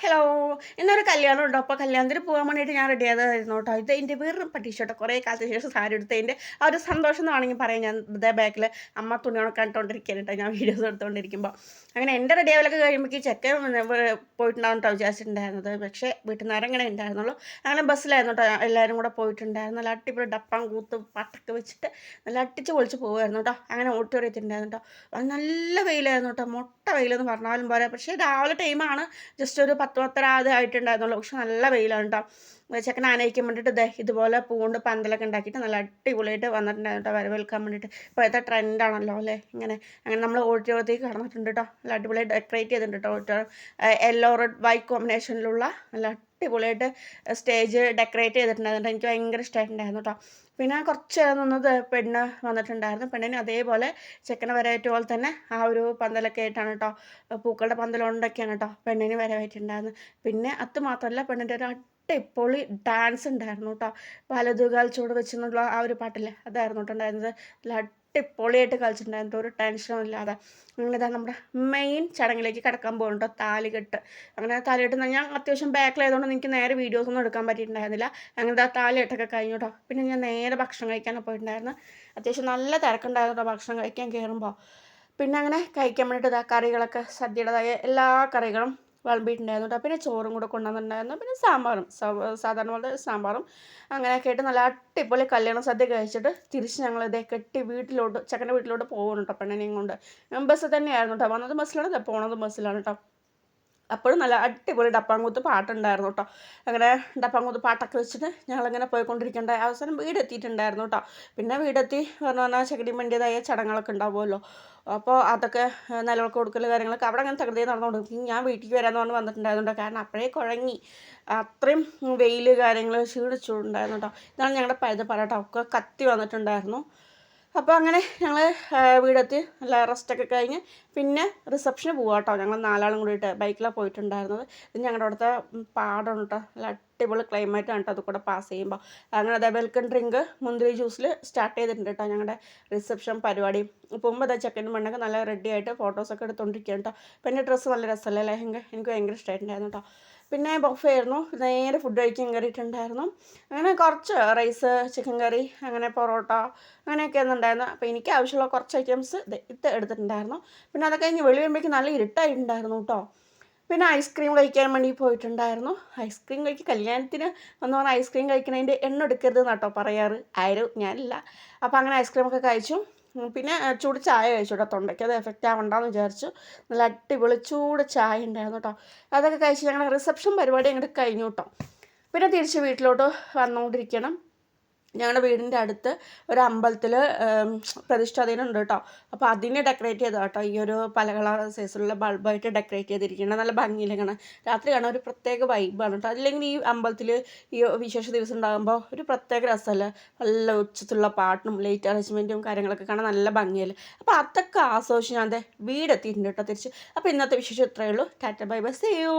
Hello. ഇന്നൊരു കല്യാണം ഉണ്ട്. അപ്പോൾ കല്യാണത്തിന് പോകാൻ വേണ്ടിയിട്ട് ഞാൻ റെഡി ആയതായിരുന്നു കേട്ടോ. ഇത് എൻ്റെ വെറും പട്ടീഷർട്ട്. കുറേ കാലത്തിന് ശേഷം സാരി എടുത്തതിൻ്റെ ആ ഒരു സന്തോഷം എന്ന് വേണമെങ്കിൽ പറയാം. ഞാൻ ഇതേ ബാക്കിൽ അമ്മ തുണി ഉണക്കാനിട്ടുകൊണ്ടിരിക്കുകയാണ് കേട്ടോ, ഞാൻ വീഡിയോസ് എടുത്തുകൊണ്ടിരിക്കുമ്പോൾ. അങ്ങനെ എൻ്റെ റെഡി ആവലൊക്കെ കഴിയുമ്പോഴേക്കും ചെക്കൻ പോയിട്ടുണ്ടാവും കേട്ടോ വിചാരിച്ചിട്ടുണ്ടായിരുന്നത്. പക്ഷേ വീട്ടിൽ നിന്ന് ഇങ്ങനെ ഉണ്ടായിരുന്നുള്ളൂ. അങ്ങനെ ബസ്സിലായിരുന്നു കേട്ടോ എല്ലാവരും കൂടെ പോയിട്ടുണ്ടായിരുന്നു. നല്ല അടിപൊളി ഡപ്പം കൂത്ത് പാട്ടൊക്കെ വെച്ചിട്ട് നല്ല അടിച്ച് പൊളിച്ച് പോകുമായിരുന്നു കേട്ടോ. അങ്ങനെ ഓഡിറ്റോറിയത്തിലുണ്ടായിരുന്നു കേട്ടോ. അത് നല്ല വെയിലായിരുന്നു കേട്ടോ, മൊട്ട വെയിലെന്ന് പറഞ്ഞാലും പോരാ. പക്ഷേ രാവിലെ ടൈമാണ്, ജസ്റ്റ് ഒരു 10-10:30 ആയിട്ടുണ്ടായിരുന്നുള്ളൂ. പക്ഷെ നല്ല വെയിലാണ് കേട്ടോ. ചെക്കനെ ആനയിക്കാൻ വേണ്ടിയിട്ട് ഇതുപോലെ പൂണ്ട് പന്തലൊക്കെ ഉണ്ടാക്കിയിട്ട് നല്ല അടിപൊളിയായിട്ട് വന്നിട്ടുണ്ടായിരുന്നു കേട്ടോ, വരവേൽക്കാൻ വേണ്ടിയിട്ട്. ഇപ്പോഴത്തെ ട്രെൻഡാണല്ലോ അല്ലേ ഇങ്ങനെ. അങ്ങനെ നമ്മൾ ഓഡിറ്റോറിയത്തേക്ക് കടന്നിട്ടുണ്ട് കേട്ടോ. നല്ല അടിപൊളിയായിട്ട് ഡെക്കറേറ്റ് ചെയ്തിട്ടുണ്ട് കേട്ടോ ഓഡിറ്റോറിയം. യെല്ലോ റെഡ് വൈറ്റ് കോമ്പിനേഷനിലുള്ള നല്ല അടിപൊളിയായിട്ട് സ്റ്റേജ് ഡെക്കറേറ്റ് ചെയ്തിട്ടുണ്ടായിരുന്നു. എനിക്ക് ഭയങ്കര ഇഷ്ടമായിട്ടുണ്ടായിരുന്നു കേട്ടോ. പിന്നെ കുറച്ച് നിന്നത് പെണ്ണ് വന്നിട്ടുണ്ടായിരുന്നു. പെണ്ണിന് അതേപോലെ ചെക്കനെ വരവേറ്റ പോലെ തന്നെ ആ ഒരു പന്തലൊക്കെ ആയിട്ടാണ് കേട്ടോ, പൂക്കളുടെ പന്തലുകൊണ്ടൊക്കെയാണ് കേട്ടോ പെണ്ണിന് വരവേറ്റുണ്ടായിരുന്നത്. പിന്നെ അത് മാത്രമല്ല, പെണ്ണിൻ്റെ ഒരു അടിപൊളി ഡാൻസ് ഉണ്ടായിരുന്നു കേട്ടോ. വലതുകാൽ ചുവട് വെച്ചെന്നുള്ള ആ ഒരു പാട്ടില്ലേ, അതായിരുന്നു കേട്ടോ ഉണ്ടായിരുന്നത്. നല്ല അടിപൊളിയായിട്ട് കളിച്ചിട്ടുണ്ടായിരുന്നു, ഒരു ടെൻഷനും ഇല്ലാതെ. അങ്ങനെ ഇതാ നമ്മുടെ മെയിൻ ചടങ്ങിലേക്ക് കിടക്കാൻ പോകുന്നുണ്ടോ, താലികെട്ട്. അങ്ങനെ താലികെട്ട് ഞാൻ അത്യാവശ്യം ബാക്കിലായതുകൊണ്ട് എനിക്ക് നേരെ വീഡിയോസൊന്നും എടുക്കാൻ പറ്റിയിട്ടുണ്ടായിരുന്നില്ല. അങ്ങനെ ആ താലികെട്ടൊക്കെ കഴിഞ്ഞു കേട്ടോ. പിന്നെ ഞാൻ നേരെ ഭക്ഷണം കഴിക്കാനൊക്കെ പോയിട്ടുണ്ടായിരുന്നു. അത്യാവശ്യം നല്ല തിരക്കുണ്ടായിരുന്നു കേട്ടോ ഭക്ഷണം കഴിക്കാൻ കയറുമ്പോൾ. പിന്നെ അങ്ങനെ കഴിക്കാൻ വേണ്ടിയിട്ട് കറികളൊക്കെ സദ്യയുടേതായ എല്ലാ കറികളും വിളമ്പിയിട്ടുണ്ടായിരുന്നു കേട്ടോ. പിന്നെ ചോറും കൂടെ കൊണ്ടുവന്നിട്ടുണ്ടായിരുന്നു. പിന്നെ സാമ്പാറും സാധാരണ പോലെ സാമ്പാറും അങ്ങനെയൊക്കെ ആയിട്ട് നല്ല അടിപൊളി കല്യാണ സദ്യ കഴിച്ചിട്ട് തിരിച്ച് ഞങ്ങൾ ഇതേ കെട്ടി വീട്ടിലോട്ട്, ചെക്കൻ്റെ വീട്ടിലോട്ട് പോകുന്നു കേട്ടോ പെണ്ണിനെയും കൊണ്ട്. ബസ്സിൽ തന്നെയായിരുന്നു കേട്ടോ, വന്നത് ബസ്സിലാണ്, പോണത് ബസ്സിലാണ് കേട്ടോ. അപ്പോഴും നല്ല അടിപൊളി ഡപ്പാങ്കൂത്ത് പാട്ടുണ്ടായിരുന്നു കേട്ടോ. അങ്ങനെ ഡപ്പാങ്കൂത്ത് പാട്ടൊക്കെ വെച്ചിട്ട് ഞങ്ങളിങ്ങനെ പോയിക്കൊണ്ടിരിക്കേണ്ട അവസാനം വീടെത്തിയിട്ടുണ്ടായിരുന്നു കേട്ടോ. പിന്നെ വീടെത്തി പറഞ്ഞാൽ ചെക്കടിമൻ്റേതായ ചടങ്ങുകളൊക്കെ ഉണ്ടാവുമല്ലോ. അപ്പോൾ അതൊക്കെ നിലവിളക്ക് കൊടുക്കൽ കാര്യങ്ങളൊക്കെ അവിടെ അങ്ങനെ തകൃതി നടന്നുകൊണ്ടിരിക്കും. ഞാൻ വീട്ടിലേക്ക് വരാമെന്ന് പറഞ്ഞ് വന്നിട്ടുണ്ടായിരുന്നു കേട്ടോ. കാരണം അപ്പോഴേ കുഴങ്ങി, അത്രയും വെയിൽ കാര്യങ്ങൾ ക്ഷീണിച്ചിട്ടുണ്ടായിരുന്നു കേട്ടോ. ഇതാണ് ഞങ്ങളുടെ പഴുതപ്പാറ കേട്ടോ, ഒക്കെ കത്തി വന്നിട്ടുണ്ടായിരുന്നു. അപ്പോൾ അങ്ങനെ ഞങ്ങൾ വീടെത്തി നല്ല റെസ്റ്റൊക്കെ കഴിഞ്ഞ് പിന്നെ റിസപ്ഷന് പോവാം കേട്ടോ. ഞങ്ങൾ 4 ആളും കൂടിയിട്ട് ബൈക്കിലാണ് പോയിട്ടുണ്ടായിരുന്നത്. ഇത് ഞങ്ങളുടെ അവിടുത്തെ പാടമാണ് കേട്ടോ, നല്ല അടിപൊളി ക്ലൈമറ്റാണ് കേട്ടോ അത് കൂടെ പാസ് ചെയ്യുമ്പോൾ. അങ്ങനെ അതേ വെൽക്കം ഡ്രിങ്ക് മുന്തിരി ജ്യൂസിൽ സ്റ്റാർട്ട് ചെയ്തിട്ടുണ്ട് കേട്ടോ ഞങ്ങളുടെ റിസപ്ഷൻ പരിപാടി. പോകുമ്പോൾ അതാ ചെക്കനും പെണ്ണൊക്കെ നല്ല റെഡി ആയിട്ട് ഫോട്ടോസൊക്കെ എടുത്തുകൊണ്ടിരിക്കുകയാണ് കേട്ടോ. അപ്പോൾ എൻ്റെ ഡ്രസ്സ് നല്ല രസമല്ലേ, ലെഹങ്ക, എനിക്ക് ഭയങ്കര ഇഷ്ടമായിട്ടുണ്ടായിരുന്നു കേട്ടോ. പിന്നെ ബൊഫേ ആയിരുന്നു, നേരെ ഫുഡ് കഴിക്കാൻ കയറിയിട്ടുണ്ടായിരുന്നു. അങ്ങനെ കുറച്ച് റൈസ്, ചിക്കൻ കറി, അങ്ങനെ പൊറോട്ട അങ്ങനെയൊക്കെ ഒന്നുണ്ടായിരുന്നു. അപ്പോൾ എനിക്ക് ആവശ്യമുള്ള കുറച്ച് ഐറ്റംസ് ഇത് എടുത്തിട്ടുണ്ടായിരുന്നു. പിന്നെ അതൊക്കെ കഴിഞ്ഞ് വെളി വരുമ്പോഴേക്കും നല്ല ഇരുട്ടായിട്ടുണ്ടായിരുന്നു കേട്ടോ. പിന്നെ ഐസ്ക്രീം കഴിക്കാൻ വേണ്ടി പോയിട്ടുണ്ടായിരുന്നു. ഐസ്ക്രീം കല്യാണത്തിന് വന്ന് പറഞ്ഞാൽ ഐസ്ക്രീം കഴിക്കണതിൻ്റെ എണ്ണ എടുക്കരുത് എന്നാട്ടോ പറയാറ്, ആരും ഞാനില്ല. അപ്പോൾ അങ്ങനെ ഐസ്ക്രീമൊക്കെ കഴിച്ചു. പിന്നെ ചൂട് ചായ കഴിച്ചു കേട്ടോ, തൊണ്ടയ്ക്ക് അത് എഫക്റ്റ് ആവണ്ടെന്ന് വിചാരിച്ചു. നല്ല അടിപൊളി ചൂട് ചായ ഉണ്ടായിരുന്നു കേട്ടോ. അതൊക്കെ കഴിച്ച് ഞങ്ങളുടെ റിസപ്ഷൻ പരിപാടി അങ്ങോട്ട് കഴിഞ്ഞു കേട്ടോ. പിന്നെ തിരിച്ച് വീട്ടിലോട്ട് വന്നുകൊണ്ടിരിക്കണം. ഞങ്ങളുടെ വീടിൻ്റെ അടുത്ത് ഒരു അമ്പലത്തിൽ പ്രതിഷ്ഠാദിനം ഉണ്ട് കേട്ടോ. അപ്പോൾ അതിനെ ഡെക്കറേറ്റ് ചെയ്തതാണ് കേട്ടോ, ഈ ഒരു പല കളർ സൈസിലുള്ള ബൾബായിട്ട് ഡെക്കറേറ്റ് ചെയ്തിരിക്കുന്നത്. നല്ല ഭംഗിയിൽ കാണാൻ, രാത്രി കാണാൻ ഒരു പ്രത്യേക വൈബാണ് കേട്ടോ. അല്ലെങ്കിൽ ഈ അമ്പലത്തിൽ ഈ വിശേഷ ദിവസം ഉണ്ടാകുമ്പോൾ ഒരു പ്രത്യേക രസമല്ലേ, നല്ല ഉച്ചത്തുള്ള പാട്ടും ലൈറ്റ് അറേഞ്ച്മെൻറ്റും കാര്യങ്ങളൊക്കെ കാണാൻ നല്ല ഭംഗിയല്ലേ. അപ്പോൾ അതൊക്കെ ആസ്വദിച്ച് ഞാൻ വീടെത്തിയിട്ടുണ്ട് കേട്ടോ തിരിച്ച്. അപ്പോൾ ഇന്നത്തെ വിശേഷം ഇത്രയേ ഉള്ളൂ. Tata bye bye, see U.